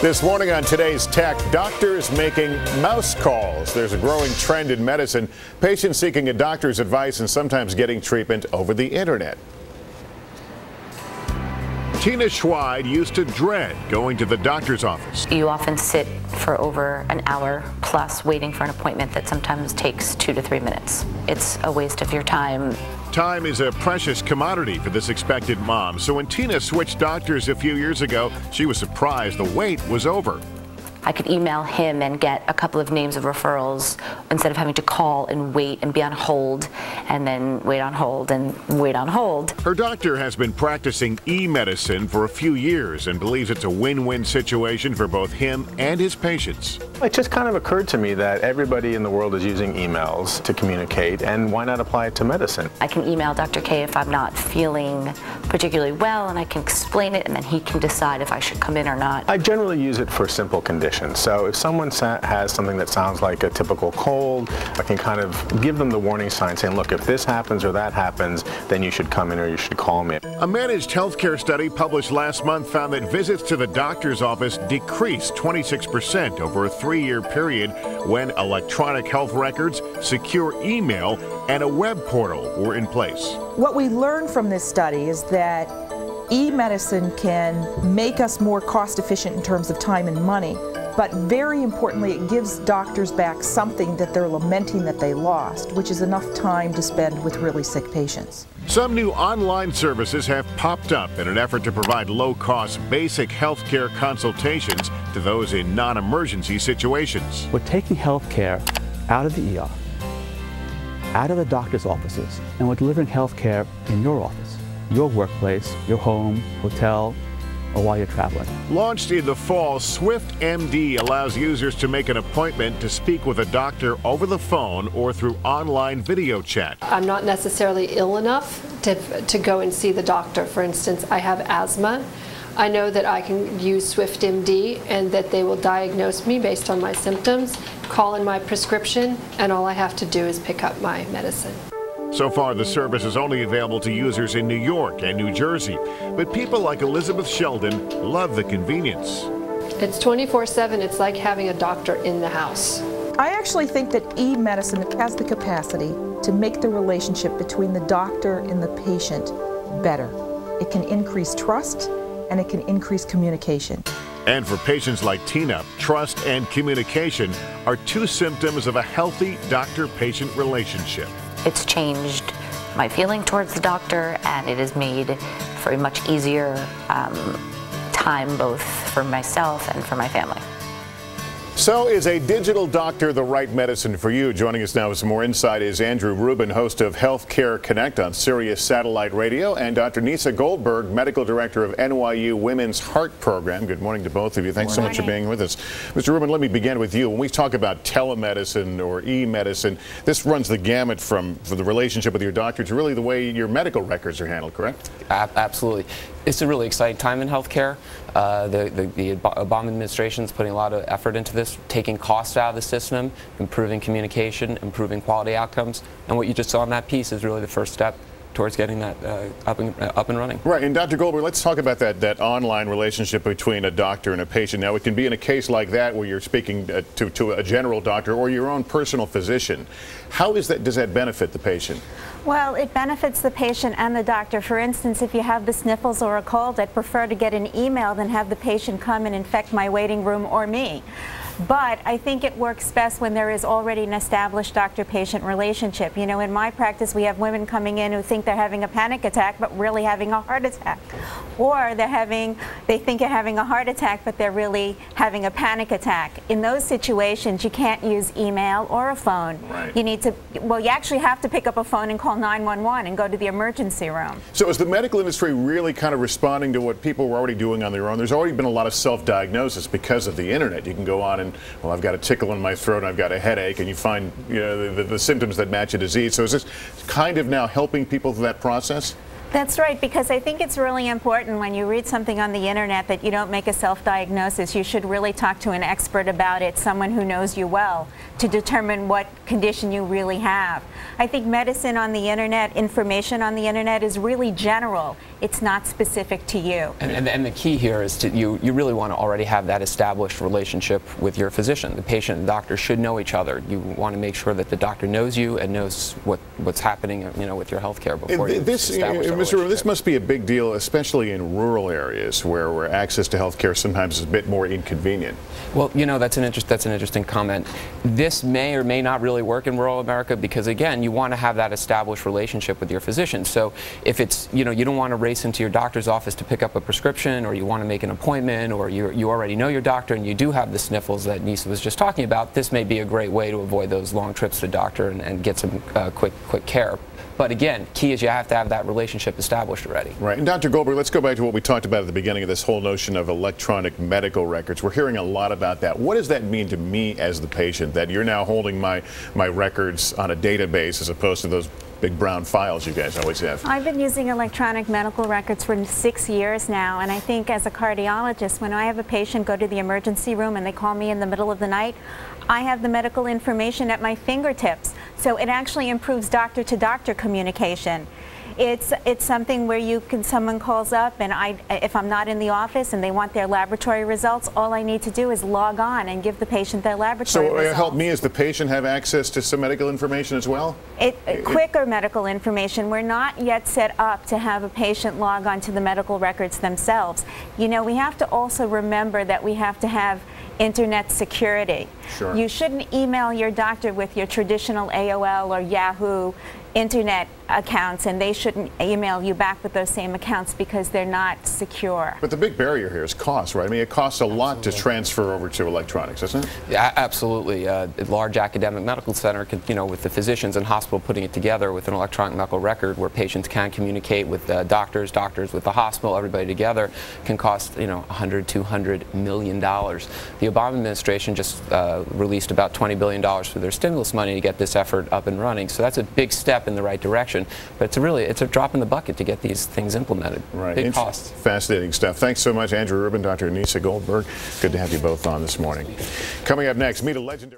This morning on Today's Tech, doctors making mouse calls. There's a growing trend in medicine, patients seeking a doctor's advice and sometimes getting treatment over the internet. Tina Schweid used to dread going to the doctor's office. You often sit for over an hour plus waiting for an appointment that sometimes takes 2 to 3 minutes. It's a waste of your time. Time is a precious commodity for this expectant mom. So when Tina switched doctors a few years ago, she was surprised the wait was over. I could email him and get a couple of names of referrals instead of having to call and wait and be on hold and then wait on hold and wait on hold. Her doctor has been practicing e-medicine for a few years and believes it's a win-win situation for both him and his patients. It just kind of occurred to me that everybody in the world is using emails to communicate, and why not apply it to medicine? I can email Dr. K if I'm not feeling particularly well, and I can explain it, and then he can decide if I should come in or not. I generally use it for simple conditions. So if someone has something that sounds like a typical cold, I can kind of give them the warning sign saying, look, if this happens or that happens, then you should come in or you should call me. A managed healthcare study published last month found that visits to the doctor's office decreased 26% over a 3-year period when electronic health records, secure email, and a web portal were in place. What we learned from this study is that e-medicine can make us more cost efficient in terms of time and money, but very importantly, it gives doctors back something that they're lamenting that they lost, which is enough time to spend with really sick patients. Some new online services have popped up in an effort to provide low-cost basic healthcare consultations to those in non-emergency situations. We're taking healthcare out of the ER, out of the doctor's offices, and we're delivering healthcare in your office, your workplace, your home, hotel, or while you're traveling. Launched in the fall, Swift MD allows users to make an appointment to speak with a doctor over the phone or through online video chat. I'm not necessarily ill enough to go and see the doctor. For instance, I have asthma. I know that I can use Swift MD and that they will diagnose me based on my symptoms, call in my prescription, and all I have to do is pick up my medicine. So far, the service is only available to users in New York and New Jersey, but people like Elizabeth Sheldon love the convenience. It's 24/7. It's like having a doctor in the house. I actually think that e-medicine has the capacity to make the relationship between the doctor and the patient better. It can increase trust and it can increase communication. And for patients like Tina, trust and communication are two symptoms of a healthy doctor-patient relationship. It's changed my feeling towards the doctor, and it has made for a much easier time both for myself and for my family. So is a digital doctor the right medicine for you? Joining us now with some more insight is Andrew Rubin, host of Healthcare Connect on Sirius Satellite Radio, and Dr. Nieca Goldberg, medical director of NYU Women's Heart Program. Good morning to both of you. Thanks so much for being with us. Mr. Rubin, let me begin with you. When we talk about telemedicine or e-medicine, this runs the gamut from the relationship with your doctor to really the way your medical records are handled, correct? Absolutely. It's a really exciting time in healthcare. The Obama administration is putting a lot of effort into this, taking costs out of the system, improving communication, improving quality outcomes, and what you just saw in that piece is really the first step towards getting that up and running. Right, and Dr. Goldberg, let's talk about that online relationship between a doctor and a patient. Now, it can be in a case like that where you're speaking to a general doctor or your own personal physician. How does that benefit the patient? Well, it benefits the patient and the doctor. For instance, if you have the sniffles or a cold, I'd prefer to get an email than have the patient come and infect my waiting room or me. But I think it works best when there is already an established doctor-patient relationship. You know, in my practice, we have women coming in who think they're having a panic attack, but really having a heart attack. Or they think they're having a heart attack, but they're really having a panic attack. In those situations, you can't use email or a phone. Right. You need to, well, you actually have to pick up a phone and call 911 and go to the emergency room. So is the medical industry really kind of responding to what people were already doing on their own? There's already been a lot of self-diagnosis because of the internet. You can go on and, well, I've got a tickle in my throat, I've got a headache, and you find the symptoms that match a disease. So is this kind of now helping people through that process? That's right, because I think it's really important when you read something on the internet that you don't make a self-diagnosis. You should really talk to an expert about it, someone who knows you well, to determine what condition you really have. I think medicine on the internet, information on the internet is really general. It's not specific to you. And the key here is you really want to already have that established relationship with your physician. The patient and doctor should know each other. You want to make sure that the doctor knows you and knows what's happening, with your health care before you establish a Mr. Rubin, this must be a big deal, especially in rural areas where access to health care sometimes is a bit more inconvenient. Well, that's an interesting comment. This may or may not really work in rural America because, again, you want to have that established relationship with your physician. So if it's, you don't want to race into your doctor's office to pick up a prescription, or you want to make an appointment, or you already know your doctor and you do have the sniffles that Nieca was just talking about, this may be a great way to avoid those long trips to the doctor and get some quick care. But again, key is you have to have that relationship established already. Right. And Dr. Goldberg, let's go back to what we talked about at the beginning of this whole notion of electronic medical records. We're hearing a lot about that. What does that mean to me as the patient, that you're now holding my records on a database as opposed to those big brown files you guys always have? I've been using electronic medical records for 6 years now, and I think as a cardiologist, when I have a patient go to the emergency room and they call me in the middle of the night, I have the medical information at my fingertips. So it actually improves doctor-to-doctor communication. It's something where someone calls up, and if I'm not in the office and they want their laboratory results, all I need to do is log on and give the patient their laboratory results. So help me as the patient have access to some medical information as well? Quicker medical information. We're not yet set up to have a patient log on to the medical records themselves. We have to also remember that we have to have internet security. Sure. You shouldn't email your doctor with your traditional AOL or Yahoo internet accounts, and they shouldn't email you back with those same accounts because they're not secure. But the big barrier here is cost, right? I mean, it costs a lot to transfer over to electronics, doesn't it? Yeah, absolutely. A large academic medical center, with the physicians and hospital putting it together with an electronic medical record where patients can communicate with doctors with the hospital, everybody together, can cost, $100, $200 million. The Obama administration just released about $20 billion for their stimulus money to get this effort up and running. So that's a big step in the right direction. But it's a drop in the bucket to get these things implemented. Right. Big costs. Fascinating stuff. Thanks so much, Andrew Rubin, Dr. Nieca Goldberg. Good to have you both on this morning. Coming up next, meet a legendary